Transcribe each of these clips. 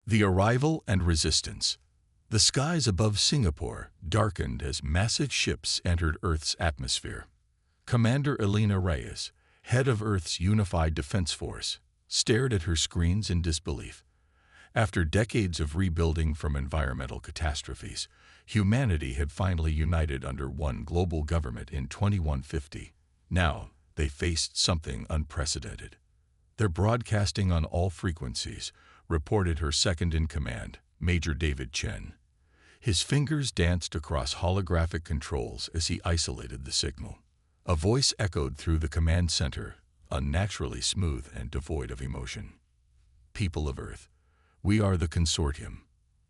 The arrival and resistance. The skies above Singapore darkened as massive ships entered Earth's atmosphere. Commander Elena Reyes, head of Earth's Unified Defense Force, stared at her screens in disbelief. After decades of rebuilding from environmental catastrophes, humanity had finally united under one global government in 2150. Now, they faced something unprecedented. They're broadcasting on all frequencies, reported her second-in-command, Major David Chen. His fingers danced across holographic controls as he isolated the signal. A voice echoed through the command center, unnaturally smooth and devoid of emotion. People of Earth, we are the consortium.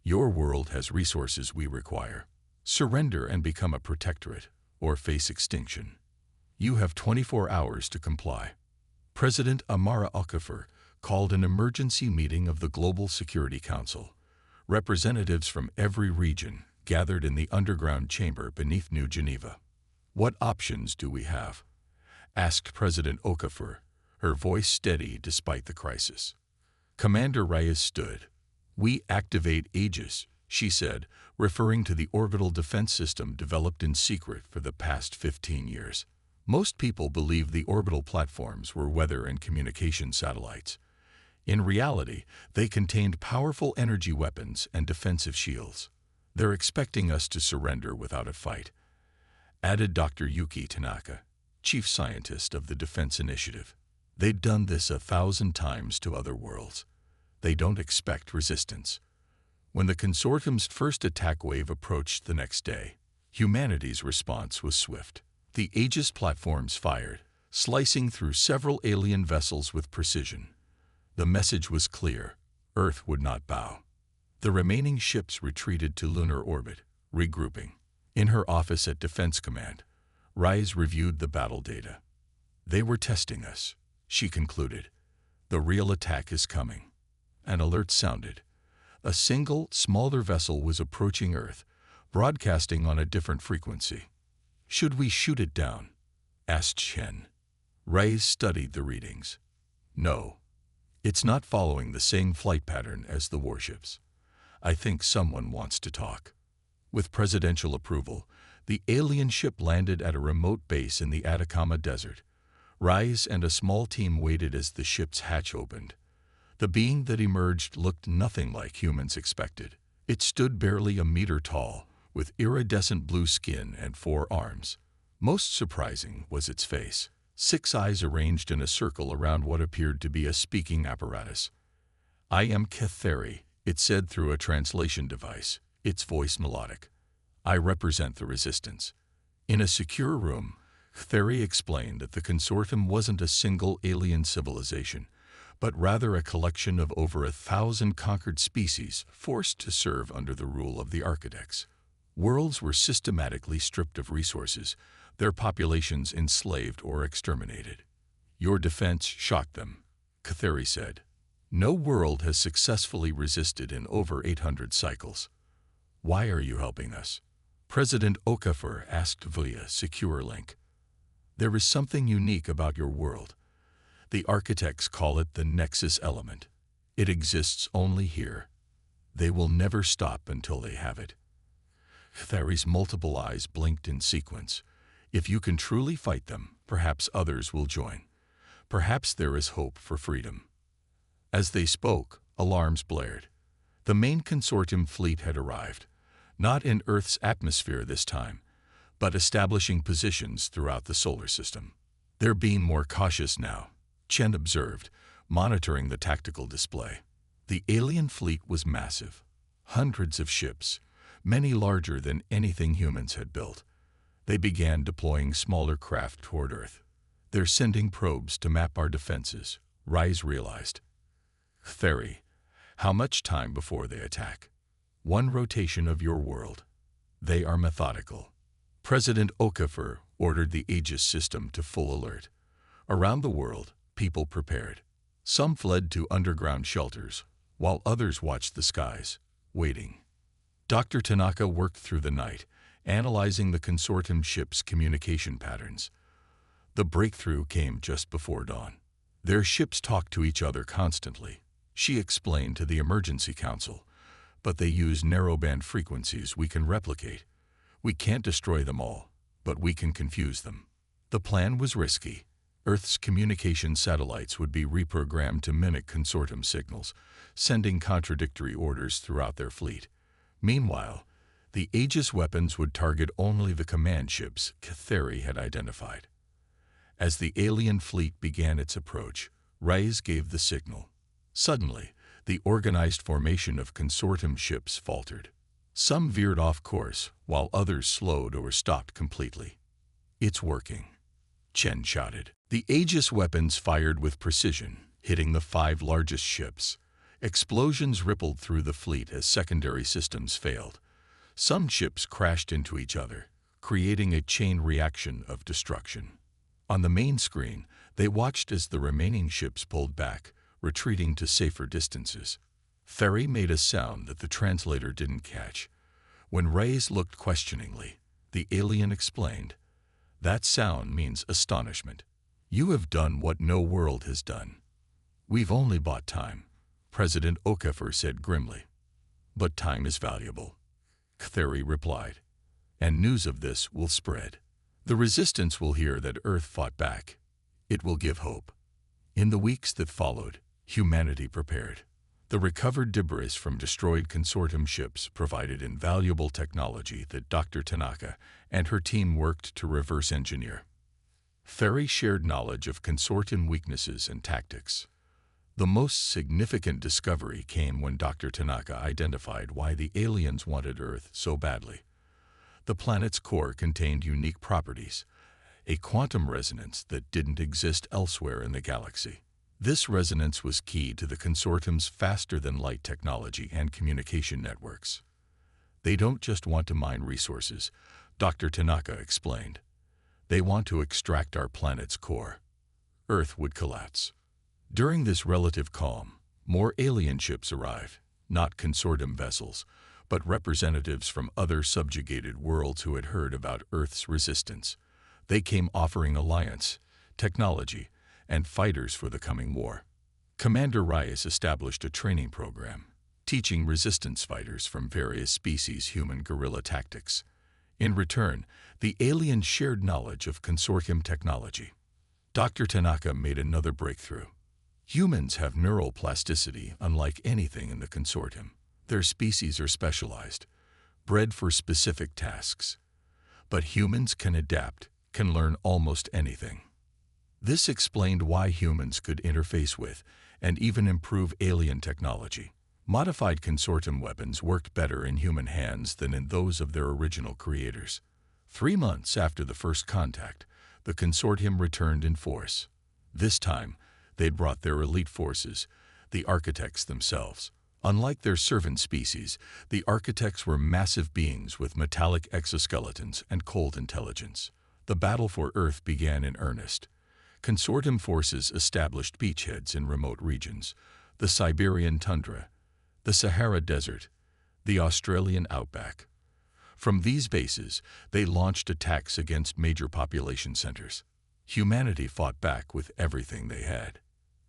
Your world has resources we require. Surrender and become a protectorate, or face extinction. You have 24 hours to comply. President Amara Okafor called an emergency meeting of the Global Security Council. Representatives from every region gathered in the underground chamber beneath New Geneva. What options do we have? Asked President Okafor, her voice steady despite the crisis. Commander Reyes stood. We activate Aegis, she said, referring to the orbital defense system developed in secret for the past 15 years. Most people believed the orbital platforms were weather and communication satellites. In reality, they contained powerful energy weapons and defensive shields. They're expecting us to surrender without a fight, added Dr. Yuki Tanaka, chief scientist of the Defense Initiative. They'd done this 1,000 times to other worlds. They don't expect resistance. When the consortium's first attack wave approached the next day, humanity's response was swift. The Aegis platforms fired, slicing through several alien vessels with precision. The message was clear: Earth would not bow. The remaining ships retreated to lunar orbit, regrouping. In her office at Defense Command, Reyes reviewed the battle data. They were testing us, she concluded. The real attack is coming. An alert sounded. A single, smaller vessel was approaching Earth, broadcasting on a different frequency. Should we shoot it down? Asked Chen. Reyes studied the readings. No. It's not following the same flight pattern as the warships. I think someone wants to talk. With presidential approval, the alien ship landed at a remote base in the Atacama Desert. Reyes and a small team waited as the ship's hatch opened. The being that emerged looked nothing like humans expected. It stood barely a meter tall, with iridescent blue skin and 4 arms. Most surprising was its face. 6 eyes arranged in a circle around what appeared to be a speaking apparatus. I am Ketheri, it said through a translation device, its voice melodic. I represent the resistance. In a secure room, Ketheri explained that the consortium wasn't a single alien civilization, but rather a collection of over 1,000 conquered species forced to serve under the rule of the architects. Worlds were systematically stripped of resources, their populations enslaved or exterminated. Your defense shocked them, Ketheri said. No world has successfully resisted in over 800 cycles. Why are you helping us? President Okafor asked via secure link. There is something unique about your world. The architects call it the nexus element. It exists only here. They will never stop until they have it. Ketheri's multiple eyes blinked in sequence. If you can truly fight them, perhaps others will join. Perhaps there is hope for freedom. As they spoke, alarms blared. The main consortium fleet had arrived, not in Earth's atmosphere this time, but establishing positions throughout the solar system. They're being more cautious now, Chen observed, monitoring the tactical display. The alien fleet was massive. Hundreds of ships, many larger than anything humans had built. They began deploying smaller craft toward Earth. They're sending probes to map our defenses, Reyes realized. Ketheri, how much time before they attack? 1 rotation of your world. They are methodical. President Okafor ordered the Aegis system to full alert. Around the world, people prepared. Some fled to underground shelters, while others watched the skies, waiting. Dr. Tanaka worked through the night, analyzing the consortium ship's communication patterns. The breakthrough came just before dawn. Their ships talked to each other constantly, she explained to the Emergency Council. "But they use narrowband frequencies we can replicate. We can't destroy them all, but we can confuse them." The plan was risky. Earth's communication satellites would be reprogrammed to mimic consortium signals, sending contradictory orders throughout their fleet. Meanwhile, the Aegis weapons would target only the command ships Catheri had identified. As the alien fleet began its approach, Reyes gave the signal. Suddenly, the organized formation of consortium ships faltered. Some veered off course, while others slowed or stopped completely. "It's working," Chen shouted. The Aegis weapons fired with precision, hitting the 5 largest ships. Explosions rippled through the fleet as secondary systems failed. Some ships crashed into each other, creating a chain reaction of destruction. On the main screen, they watched as the remaining ships pulled back, retreating to safer distances. Ferry made a sound that the translator didn't catch. When Reyes looked questioningly, the alien explained, "That sound means astonishment. You have done what no world has done." "We've only bought time," President Okafor said grimly. "But time is valuable," Catheri replied. "And news of this will spread. The resistance will hear that Earth fought back. It will give hope." In the weeks that followed, humanity prepared. The recovered debris from destroyed consortium ships provided invaluable technology that Dr. Tanaka and her team worked to reverse engineer. Ferry shared knowledge of consortium weaknesses and tactics. The most significant discovery came when Dr. Tanaka identified why the aliens wanted Earth so badly. The planet's core contained unique properties, a quantum resonance that didn't exist elsewhere in the galaxy. This resonance was key to the consortium's faster-than-light technology and communication networks. "They don't just want to mine resources," Dr. Tanaka explained. "They want to extract our planet's core." Earth would collapse. During this relative calm, more alien ships arrived, not consortium vessels, but representatives from other subjugated worlds who had heard about Earth's resistance. They came offering alliance, technology, and fighters for the coming war. Commander Reyes established a training program, teaching resistance fighters from various species human guerrilla tactics. In return, the aliens shared knowledge of consortium technology. Dr. Tanaka made another breakthrough. Humans have neural plasticity unlike anything in the consortium. Their species are specialized, bred for specific tasks. But humans can adapt, can learn almost anything. This explained why humans could interface with and even improve alien technology. Modified consortium weapons worked better in human hands than in those of their original creators. 3 months after the first contact, the consortium returned in force. This time, they'd brought their elite forces, the architects themselves. Unlike their servant species, the architects were massive beings with metallic exoskeletons and cold intelligence. The battle for Earth began in earnest. Consortium forces established beachheads in remote regions, the Siberian tundra, the Sahara Desert, the Australian outback. From these bases, they launched attacks against major population centers. Humanity fought back with everything they had.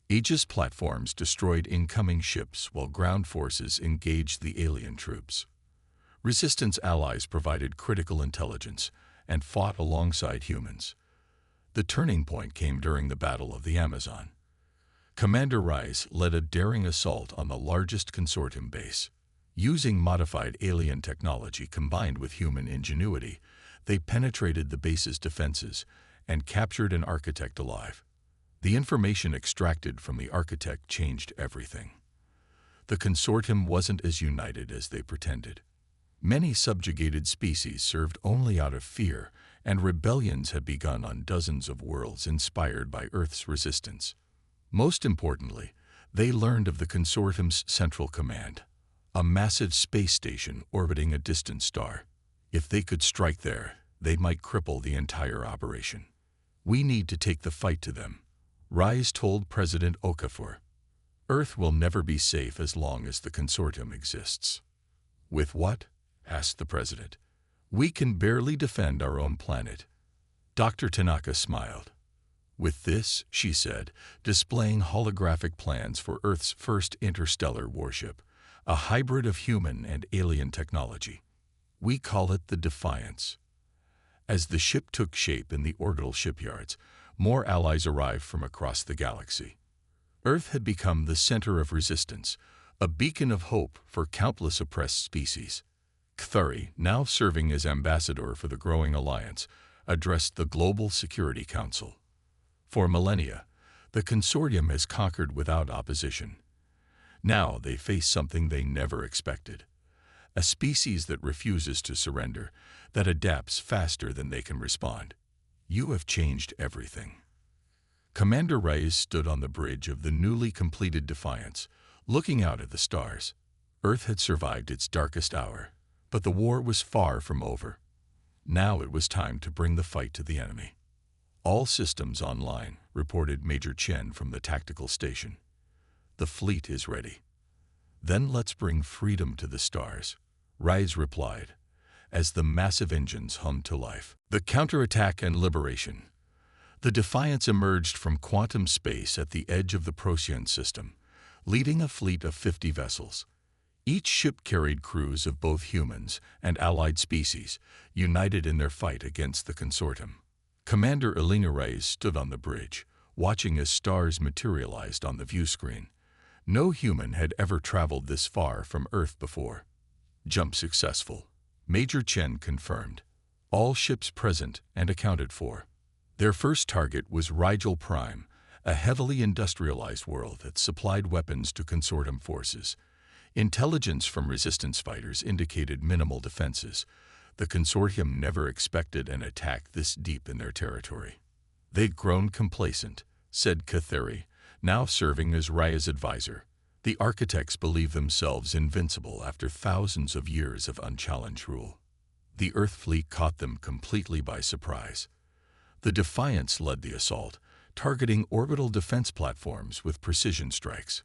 Aegis platforms destroyed incoming ships while ground forces engaged the alien troops. Resistance allies provided critical intelligence and fought alongside humans. The turning point came during the Battle of the Amazon. Commander Reyes led a daring assault on the largest consortium base. Using modified alien technology combined with human ingenuity, they penetrated the base's defenses and captured an architect alive. The information extracted from the architect changed everything. The consortium wasn't as united as they pretended. Many subjugated species served only out of fear, and rebellions had begun on dozens of worlds inspired by Earth's resistance. Most importantly, they learned of the consortium's central command, a massive space station orbiting a distant star. If they could strike there, they might cripple the entire operation. "We need to take the fight to them," Reyes told President Okafor. "Earth will never be safe as long as the consortium exists." "With what?" asked the president. "We can barely defend our own planet." Dr. Tanaka smiled. With this, she said, displaying holographic plans for Earth's first interstellar warship, a hybrid of human and alien technology. We call it the Defiance. As the ship took shape in the orbital shipyards, more allies arrived from across the galaxy. Earth had become the center of resistance, a beacon of hope for countless oppressed species. Kthuri, now serving as ambassador for the growing alliance, addressed the Global Security Council. For millennia, the consortium has conquered without opposition. Now they face something they never expected. A species that refuses to surrender, that adapts faster than they can respond. You have changed everything. Commander Reyes stood on the bridge of the newly completed Defiance, looking out at the stars. Earth had survived its darkest hour, but the war was far from over. Now it was time to bring the fight to the enemy. All systems online, reported Major Chen from the tactical station. The fleet is ready. Then let's bring freedom to the stars, Reyes replied, as the massive engines hummed to life. The counterattack and liberation. The Defiance emerged from quantum space at the edge of the Procyon system, leading a fleet of 50 vessels. Each ship carried crews of both humans and allied species, united in their fight against the consortium. Commander Elena Reyes stood on the bridge, watching as stars materialized on the view screen. No human had ever traveled this far from Earth before. Jump successful, Major Chen confirmed. All ships present and accounted for. Their first target was Rigel Prime, a heavily industrialized world that supplied weapons to consortium forces. Intelligence from resistance fighters indicated minimal defenses. The consortium never expected an attack this deep in their territory. They'd grown complacent, said Kthuri, now serving as Raya's advisor. The architects believed themselves invincible after thousands of years of unchallenged rule. The Earth fleet caught them completely by surprise. The Defiance led the assault, targeting orbital defense platforms with precision strikes.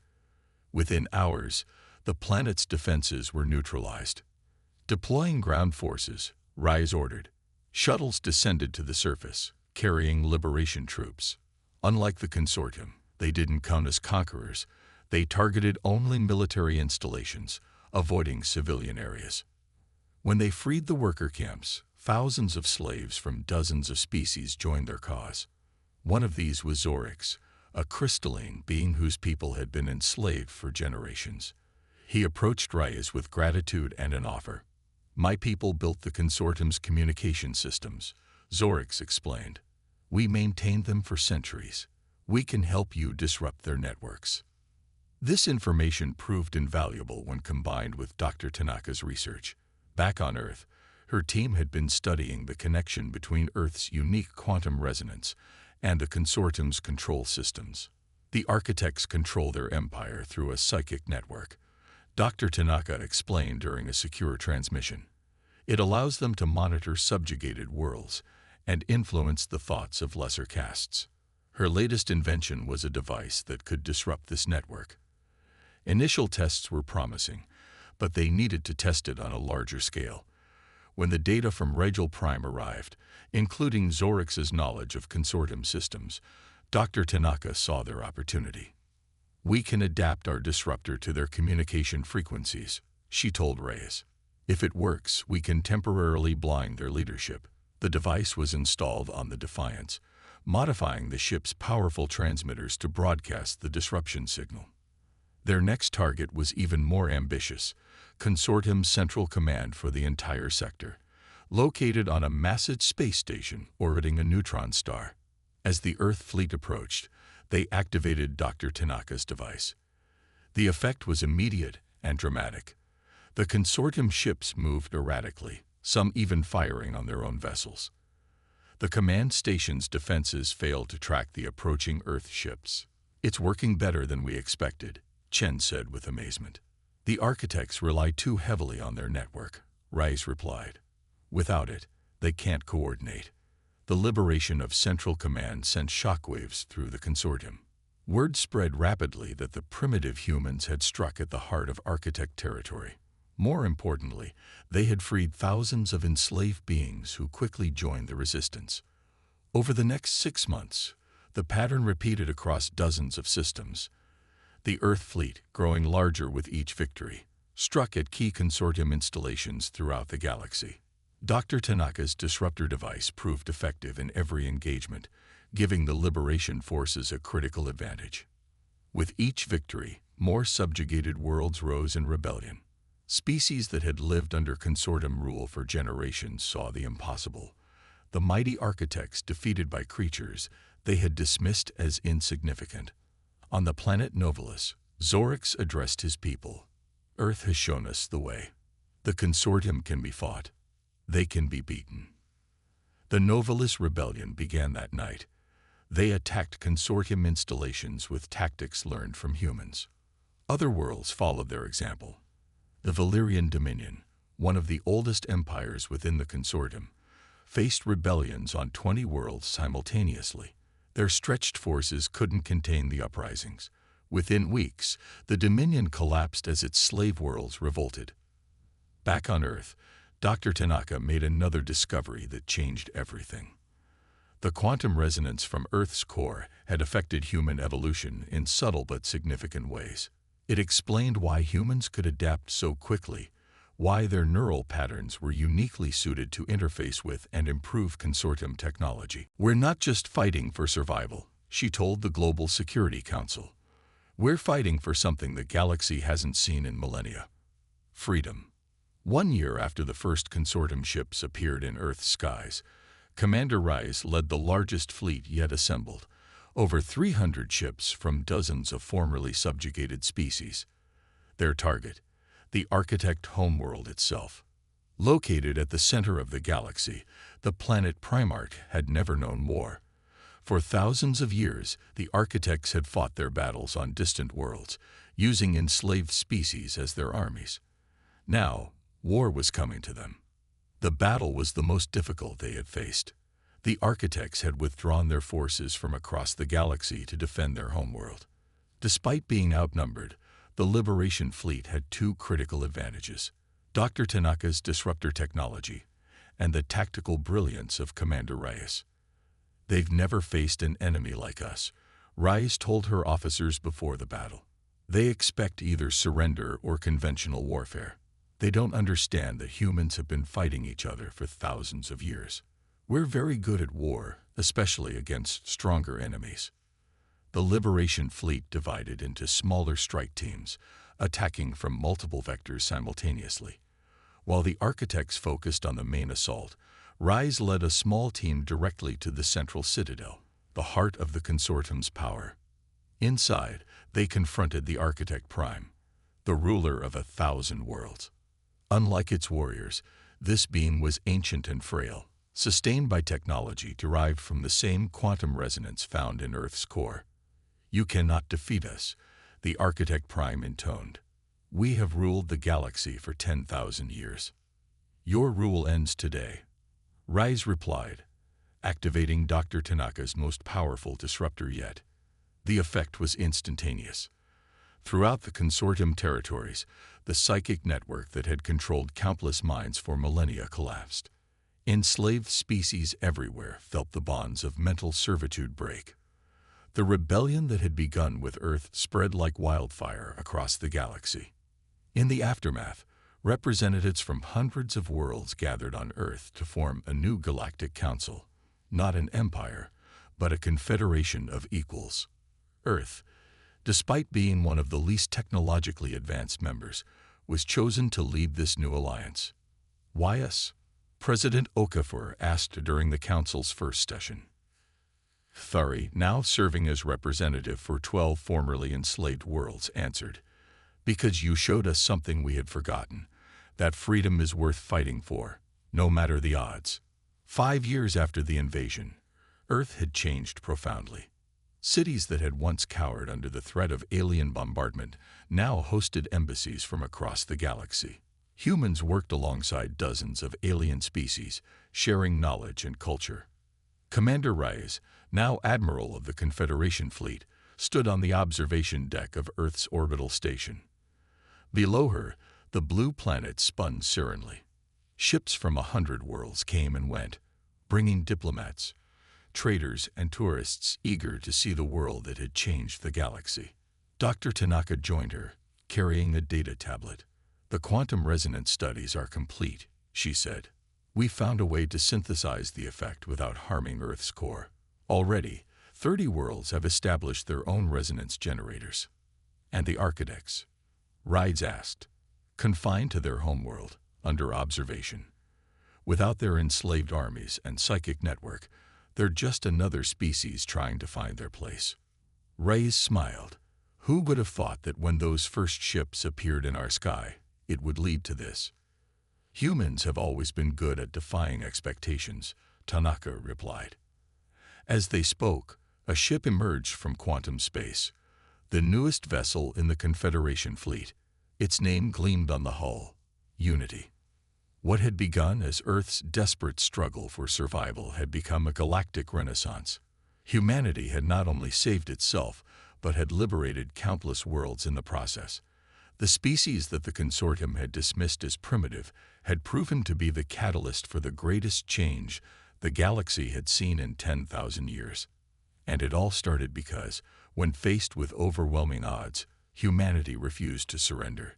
Within hours, the planet's defenses were neutralized. Deploying ground forces, Reyes ordered. Shuttles descended to the surface, carrying liberation troops. Unlike the consortium, they didn't come as conquerors. They targeted only military installations, avoiding civilian areas. When they freed the worker camps, thousands of slaves from dozens of species joined their cause. One of these was Orcs, a crystalline being whose people had been enslaved for generations. He approached Reyes with gratitude and an offer. My people built the consortium's communication systems, Zorix explained. We maintained them for centuries. We can help you disrupt their networks. This information proved invaluable when combined with Dr. Tanaka's research. Back on Earth, her team had been studying the connection between Earth's unique quantum resonance and the consortium's control systems. The architects control their empire through a psychic network, Dr. Tanaka explained during a secure transmission. It allows them to monitor subjugated worlds and influence the thoughts of lesser castes. Her latest invention was a device that could disrupt this network. Initial tests were promising, but they needed to test it on a larger scale. When the data from Rigel Prime arrived, including Zorix's knowledge of consortium systems, Dr. Tanaka saw their opportunity. We can adapt our disruptor to their communication frequencies, she told Reyes. If it works, we can temporarily blind their leadership. The device was installed on the Defiance, modifying the ship's powerful transmitters to broadcast the disruption signal. Their next target was even more ambitious, Consortium's Central Command for the entire sector, located on a massive space station orbiting a neutron star. As the Earth fleet approached, they activated Dr. Tanaka's device. The effect was immediate and dramatic. The consortium ships moved erratically, some even firing on their own vessels. The command station's defenses failed to track the approaching Earth ships. It's working better than we expected, Chen said with amazement. The architects rely too heavily on their network, Reyes replied. Without it, they can't coordinate. The liberation of Central Command sent shockwaves through the consortium. Word spread rapidly that the primitive humans had struck at the heart of architect territory. More importantly, they had freed thousands of enslaved beings who quickly joined the resistance. Over the next 6 months, The pattern repeated across dozens of systems. The Earth fleet, growing larger with each victory, struck at key consortium installations throughout the galaxy. Dr. Tanaka's disruptor device proved effective in every engagement, giving the Liberation Forces a critical advantage. With each victory, more subjugated worlds rose in rebellion. Species that had lived under consortium rule for generations saw the impossible. The mighty architects defeated by creatures they had dismissed as insignificant. On the planet Novalis, Zorix addressed his people. Earth has shown us the way. The consortium can be fought. They can be beaten. The Novalis rebellion began that night. They attacked consortium installations with tactics learned from humans. Other worlds followed their example. The Valyrian Dominion, one of the oldest empires within the consortium, faced rebellions on 20 worlds simultaneously. Their stretched forces couldn't contain the uprisings. Within weeks, the Dominion collapsed as its slave worlds revolted. Back on Earth, Dr. Tanaka made another discovery that changed everything. The quantum resonance from Earth's core had affected human evolution in subtle but significant ways. It explained why humans could adapt so quickly, why their neural patterns were uniquely suited to interface with and improve consortium technology. "We're not just fighting for survival," she told the Global Security Council. "We're fighting for something the galaxy hasn't seen in millennia: freedom." 1 year after the first consortium ships appeared in Earth's skies, Commander Rice led the largest fleet yet assembled, over 300 ships from dozens of formerly subjugated species. Their target, the architect homeworld itself. Located at the center of the galaxy, the planet Primarch had never known war. For thousands of years, the architects had fought their battles on distant worlds, using enslaved species as their armies. Now, war was coming to them. The battle was the most difficult they had faced. The architects had withdrawn their forces from across the galaxy to defend their homeworld. Despite being outnumbered, the Liberation Fleet had two critical advantages: Dr. Tanaka's disruptor technology and the tactical brilliance of Commander Reyes. "They've never faced an enemy like us," Reyes told her officers before the battle. "They expect either surrender or conventional warfare. They don't understand that humans have been fighting each other for thousands of years. We're very good at war, especially against stronger enemies." The Liberation Fleet divided into smaller strike teams, attacking from multiple vectors simultaneously. While the architects focused on the main assault, Reyes led a small team directly to the central citadel, the heart of the consortium's power. Inside, they confronted the Architect Prime, the ruler of 1,000 worlds. Unlike its warriors, this being was ancient and frail, sustained by technology derived from the same quantum resonance found in Earth's core. "You cannot defeat us," the Architect Prime intoned. "We have ruled the galaxy for 10,000 years. Your rule ends today," Reyes replied, activating Dr. Tanaka's most powerful disruptor yet. The effect was instantaneous. Throughout the consortium territories, the psychic network that had controlled countless minds for millennia collapsed. Enslaved species everywhere felt the bonds of mental servitude break. The rebellion that had begun with Earth spread like wildfire across the galaxy. In the aftermath, representatives from hundreds of worlds gathered on Earth to form a new galactic council, not an empire, but a confederation of equals. Earth, despite being one of the least technologically advanced members, was chosen to lead this new alliance. "Why us?" President Okafor asked during the council's first session. Thari, now serving as representative for 12 formerly enslaved worlds, answered, "Because you showed us something we had forgotten, that freedom is worth fighting for, no matter the odds." 5 years after the invasion, Earth had changed profoundly. Cities that had once cowered under the threat of alien bombardment now hosted embassies from across the galaxy. Humans worked alongside dozens of alien species, sharing knowledge and culture. Commander Reyes, now Admiral of the Confederation Fleet, stood on the observation deck of Earth's orbital station. Below her, the blue planet spun serenely. Ships from 100 worlds came and went, bringing diplomats, traders and tourists eager to see the world that had changed the galaxy. Dr. Tanaka joined her, carrying a data tablet. "The quantum resonance studies are complete," she said. "We found a way to synthesize the effect without harming Earth's core. Already, 30 worlds have established their own resonance generators." "And the architects?" Rides asked. "Confined to their homeworld, under observation. Without their enslaved armies and psychic network, they're just another species trying to find their place." Reyes smiled. "Who would have thought that when those first ships appeared in our sky, it would lead to this?" "Humans have always been good at defying expectations," Tanaka replied. As they spoke, a ship emerged from quantum space, the newest vessel in the Confederation fleet. Its name gleamed on the hull: Unity. What had begun as Earth's desperate struggle for survival had become a galactic renaissance. Humanity had not only saved itself, but had liberated countless worlds in the process. The species that the consortium had dismissed as primitive had proven to be the catalyst for the greatest change the galaxy had seen in 10,000 years. And it all started because, when faced with overwhelming odds, humanity refused to surrender.